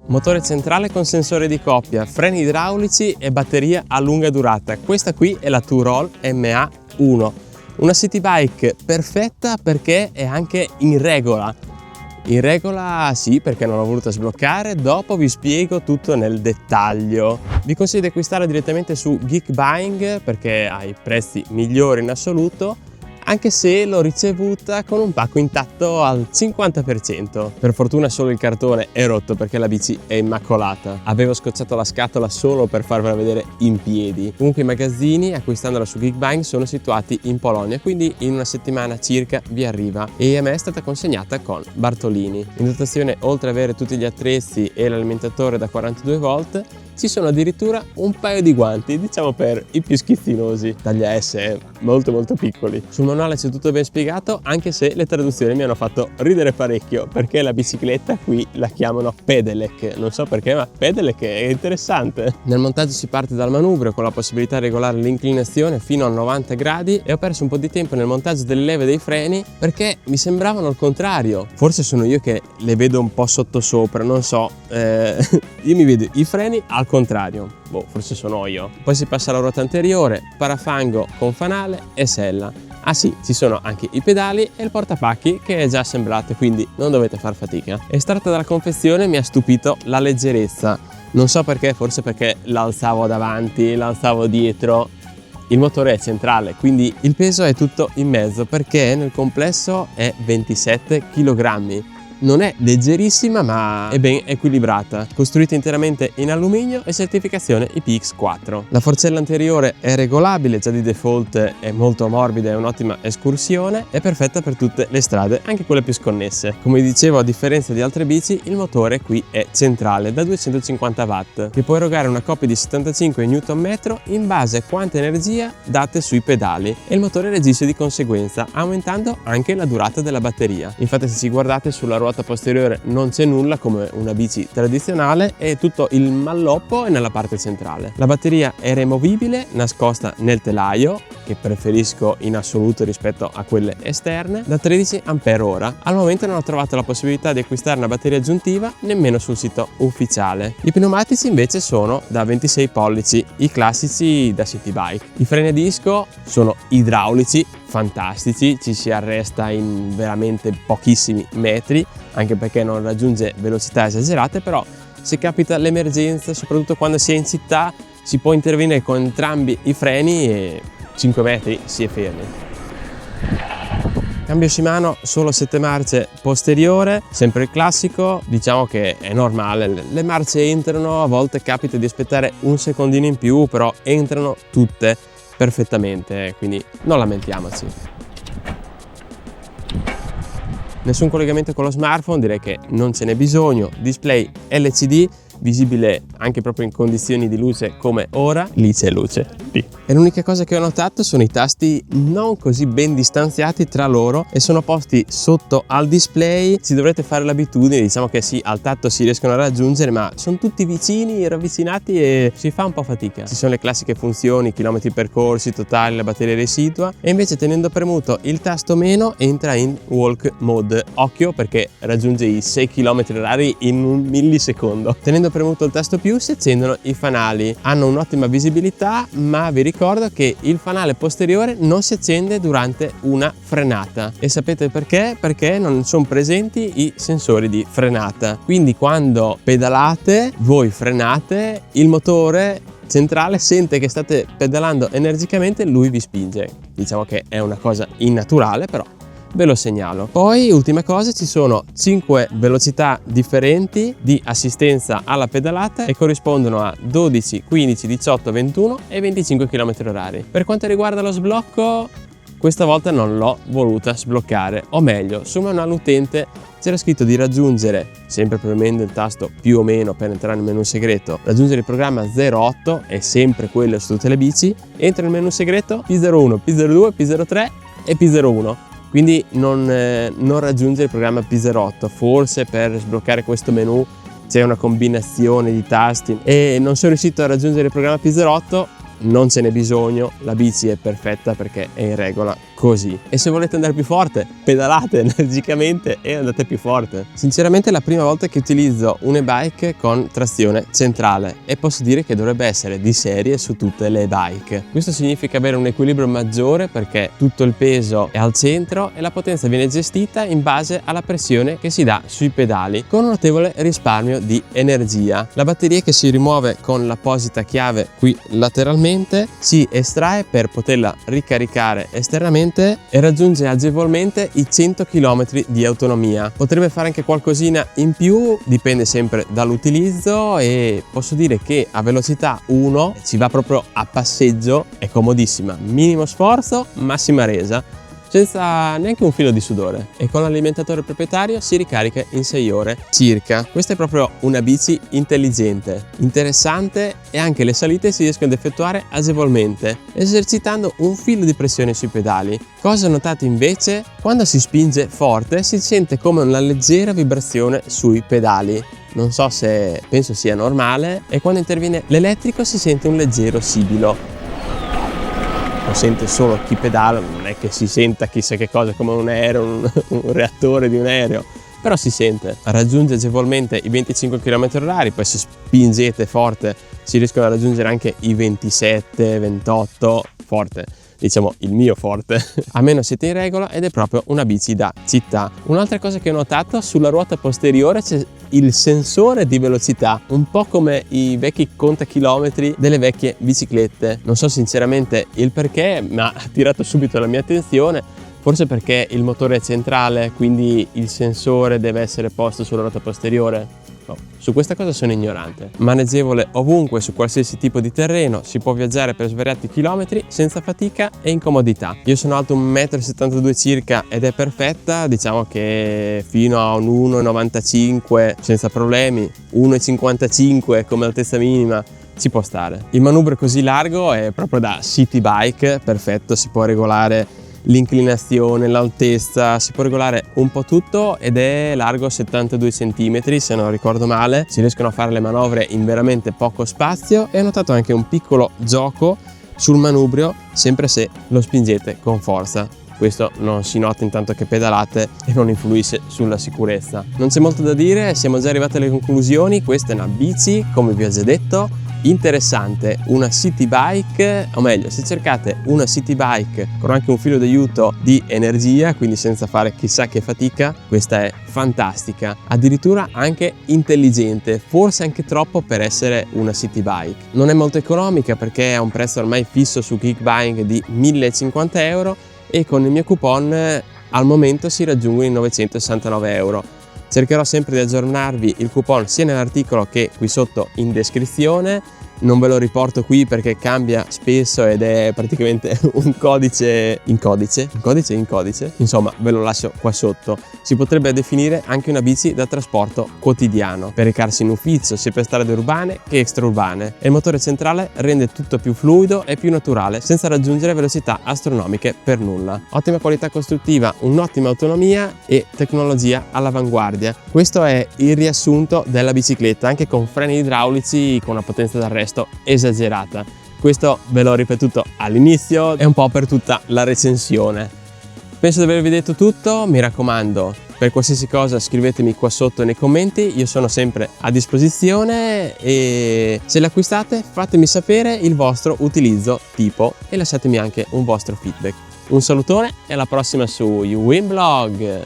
Motore centrale con sensore di coppia, freni idraulici e batteria a lunga durata. Questa qui è la Two-Roll MA1, una city bike perfetta perché è anche in regola. In regola sì, perché non l'ho voluta sbloccare, dopo vi spiego tutto nel dettaglio. Vi consiglio di acquistarla direttamente su Geekbuying perché ha i prezzi migliori in assoluto, anche se l'ho ricevuta con un pacco intatto al 50%. Per fortuna solo il cartone è rotto perché la bici è immacolata. Avevo scocciato la scatola solo per farvela vedere in piedi. Comunque i magazzini, acquistandola su Geekbuying, sono situati in Polonia, quindi in una settimana circa vi arriva, e a me è stata consegnata con Bartolini. In dotazione, oltre ad avere tutti gli attrezzi e l'alimentatore da 42 volt, ci sono addirittura un paio di guanti, diciamo per i più schizzinosi, taglia S, molto piccoli. Sul manuale c'è tutto ben spiegato, anche se le traduzioni mi hanno fatto ridere parecchio, perché la bicicletta qui la chiamano pedelec, non so perché, ma pedelec è interessante. Nel montaggio si parte dal manubrio con la possibilità di regolare l'inclinazione fino a 90 gradi, e ho perso un po' di tempo nel montaggio delle leve dei freni perché mi sembravano al contrario. Forse sono io che le vedo un po' sottosopra, non so, io mi vedo i freni al contrario, forse sono io. Poi si passa alla ruota anteriore, parafango con fanale e sella. Ah sì, ci sono anche i pedali e il portapacchi che è già assemblato, quindi non dovete far fatica. Estratta dalla confezione mi ha stupito la leggerezza. Non so perché, forse perché l'alzavo davanti, l'alzavo dietro. Il motore è centrale, quindi il peso è tutto in mezzo perché nel complesso è 27 kg. Non è leggerissima, ma è ben equilibrata, costruita interamente in alluminio e certificazione IPX4. La forcella anteriore è regolabile, già di default è molto morbida e un'ottima escursione, è perfetta per tutte le strade, anche quelle più sconnesse. Come dicevo, a differenza di altre bici, il motore qui è centrale da 250 watt, che può erogare una coppia di 75 Nm in base a quanta energia date sui pedali, e il motore reagisce di conseguenza, aumentando anche la durata della batteria. Infatti, se ci guardate sulla ruota posteriore non c'è nulla come una bici tradizionale, e tutto il malloppo è nella parte centrale. La batteria è removibile, nascosta nel telaio, che preferisco in assoluto rispetto a quelle esterne, da 13 Ah. Al momento non ho trovato la possibilità di acquistare una batteria aggiuntiva nemmeno sul sito ufficiale. I pneumatici invece sono da 26 pollici, i classici da city bike. I freni a disco sono idraulici, fantastici, ci si arresta in veramente pochissimi metri, anche perché non raggiunge velocità esagerate, però se capita l'emergenza, soprattutto quando si è in città, si può intervenire con entrambi i freni e 5 metri si è fermi. Cambio Shimano, solo 7 marce posteriore, sempre il classico, diciamo che è normale, le marce entrano, a volte capita di aspettare un secondino in più, però entrano tutte perfettamente, quindi non lamentiamoci. Nessun collegamento con lo smartphone, direi che non ce n'è bisogno. Display LCD, visibile anche proprio in condizioni di luce come ora. Lì c'è luce, lì. E l'unica cosa che ho notato sono i tasti non così ben distanziati tra loro e sono posti sotto al display. Ci dovrete fare l'abitudine, diciamo che sì, al tatto si riescono a raggiungere, ma sono tutti vicini, ravvicinati e si fa un po' fatica. Ci sono le classiche funzioni, chilometri percorsi, totali, la batteria residua, e invece tenendo premuto il tasto meno entra in walk mode. Occhio perché raggiunge i 6 km/h in un millisecondo. Tenendo premuto il tasto più si accendono i fanali, hanno un'ottima visibilità, ma vi ricordo che il fanale posteriore non si accende durante una frenata, e sapete perché? Perché non sono presenti i sensori di frenata, quindi quando pedalate, voi frenate, il motore centrale sente che state pedalando energicamente, lui vi spinge. Diciamo che è una cosa innaturale, però ve lo segnalo. Poi, ultima cosa, ci sono 5 velocità differenti di assistenza alla pedalata e corrispondono a 12, 15, 18, 21 e 25 km/h. Per quanto riguarda lo sblocco, questa volta non l'ho voluta sbloccare, o meglio, sul manuale utente c'era scritto di raggiungere, sempre premendo il tasto più o meno per entrare nel menu segreto, raggiungere il programma 08, è sempre quello su tutte le bici, entra nel menu segreto P01, P02, P03 e P01. Quindi non raggiungere il programma P08, forse per sbloccare questo menu c'è una combinazione di tasti e non sono riuscito a raggiungere il programma P08, non ce n'è bisogno, la bici è perfetta perché è in regola così. E se volete andare più forte, pedalate energicamente e andate più forte. Sinceramente è la prima volta che utilizzo un e-bike con trazione centrale e posso dire che dovrebbe essere di serie su tutte le e-bike. Questo significa avere un equilibrio maggiore perché tutto il peso è al centro e la potenza viene gestita in base alla pressione che si dà sui pedali, con un notevole risparmio di energia. La batteria, che si rimuove con l'apposita chiave qui lateralmente, si estrae per poterla ricaricare esternamente e raggiunge agevolmente i 100 km di autonomia. Potrebbe fare anche qualcosina in più, dipende sempre dall'utilizzo, e posso dire che a velocità 1 si va proprio a passeggio, è comodissima, minimo sforzo, massima resa, senza neanche un filo di sudore, e con l'alimentatore proprietario si ricarica in 6 ore circa. Questa è proprio una bici intelligente, interessante, e anche le salite si riescono ad effettuare agevolmente esercitando un filo di pressione sui pedali. Cosa notate invece? Quando si spinge forte si sente come una leggera vibrazione sui pedali. Non so se penso sia normale, e quando interviene l'elettrico si sente un leggero sibilo. Lo sente solo chi pedala, non è che si senta chissà che cosa come un aereo, un reattore di un aereo, però si sente. Raggiunge agevolmente i 25 km/h, poi se spingete forte si riescono a raggiungere anche i 27, 28, forte. Diciamo il mio forte, almeno siete in regola, ed è proprio una bici da città. Un'altra cosa che ho notato, sulla ruota posteriore c'è il sensore di velocità, un po' come i vecchi contachilometri delle vecchie biciclette. Non so sinceramente il perché, ma ha attirato subito la mia attenzione. Forse perché il motore è centrale, quindi il sensore deve essere posto sulla ruota posteriore. No, su questa cosa sono ignorante. Maneggevole ovunque, su qualsiasi tipo di terreno, si può viaggiare per svariati chilometri senza fatica e incomodità. Io sono alto 1,72 m circa ed è perfetta, diciamo che fino a un 1,95 senza problemi, 1,55 come altezza minima ci può stare. Il manubrio così largo è proprio da city bike, perfetto, si può regolare l'inclinazione, l'altezza, si può regolare un po' tutto, ed è largo 72 cm se non ricordo male. Si riescono a fare le manovre in veramente poco spazio, e ho notato anche un piccolo gioco sul manubrio, sempre se lo spingete con forza. Questo non si nota intanto che pedalate e non influisce sulla sicurezza. Non c'è molto da dire, siamo già arrivati alle conclusioni. Questa è una bici, come vi ho già detto, interessante, una city bike, o meglio, se cercate una city bike con anche un filo d'aiuto di energia, quindi senza fare chissà che fatica, questa è fantastica, addirittura anche intelligente, forse anche troppo per essere una city bike. Non è molto economica perché ha un prezzo ormai fisso su Geekbuying di 1.050 euro, e con il mio coupon al momento si raggiungono i 969 euro. Cercherò sempre di aggiornarvi il coupon sia nell'articolo che qui sotto in descrizione. Non ve lo riporto qui perché cambia spesso ed è praticamente un codice in codice, insomma ve lo lascio qua sotto. Si potrebbe definire anche una bici da trasporto quotidiano, per recarsi in ufficio sia per strade urbane che extraurbane, e il motore centrale rende tutto più fluido e più naturale senza raggiungere velocità astronomiche per nulla. Ottima qualità costruttiva, un'ottima autonomia e tecnologia all'avanguardia. Questo è il riassunto della bicicletta, anche con freni idraulici con una potenza d'arresto esagerata. Questo ve l'ho ripetuto all'inizio e un po' per tutta la recensione. Penso di avervi detto tutto, mi raccomando, per qualsiasi cosa scrivetemi qua sotto nei commenti, io sono sempre a disposizione, e se l'acquistate fatemi sapere il vostro utilizzo tipo e lasciatemi anche un vostro feedback. Un salutone e alla prossima su YouWinBlog!